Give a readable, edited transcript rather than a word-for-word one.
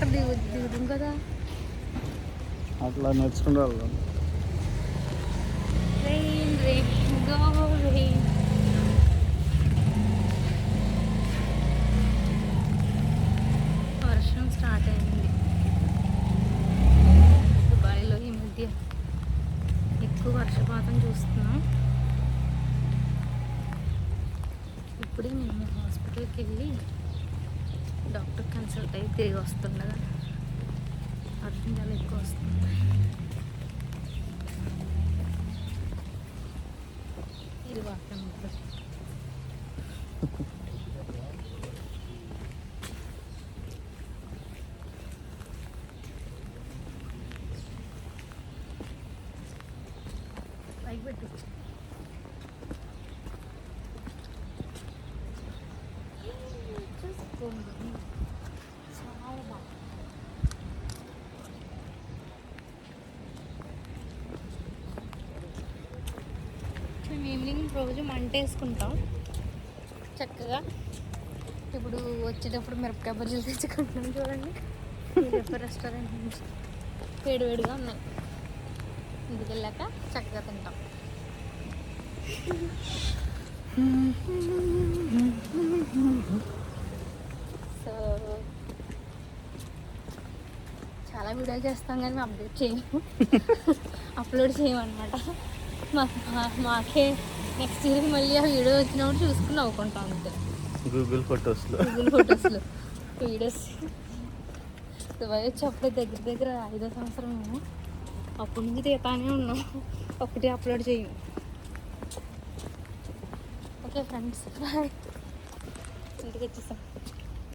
అక్కడ దిగుతుంది కదా. అట్లా నేర్చుకుంటే రెయిన్ రెయిన్ గో రెయిన్. వర్షం స్టార్ట్ అయింది దుబాయ్లో. ఈ మధ్య ఎక్కువ వర్షపాతం చూస్తున్నాం. ఇప్పుడే మేము హాస్పిటల్కి వెళ్ళి డాక్టర్ కన్సల్ట్ అయ్యి తిరిగి వస్తుండగా వర్షం చాలా ఎక్కువ వస్తుంది. ఇది వాతావరణం పైకి పెట్టు. చాలా బాగా మేము ఈవినింగ్ రోజు మంట వేసుకుంటాం చక్కగా. ఇప్పుడు వచ్చేటప్పుడు మిరపకాయ బజ్జీలు తెచ్చుకుంటున్నాం చూడండి. రెస్టారెంట్ నుంచి వేడివేడిగా ఉన్నాయి. ఇంటికి వెళ్ళాక చక్కగా తింటాం. సో చాలా వీడియోలు చేస్తాం కానీ మేము అప్డేట్ చేయము, అప్లోడ్ చేయమన్నమాట. మాకే నెక్స్ట్ ఇయర్ మళ్ళీ ఆ వీడియో వచ్చినప్పుడు చూసుకుని నవ్వుకుంటాం అంతే. గూగుల్ ఫొటోస్లో వీడియోస్ దుబాయ్ వచ్చి అప్పుడే దగ్గర 5వ సంవత్సరం మేము. అప్పటి నుంచి తీతానే ఉన్నాం, ఒకటి అప్లోడ్ చేయము. Okay friends, bye. ఇంటికి వచ్చేసాం.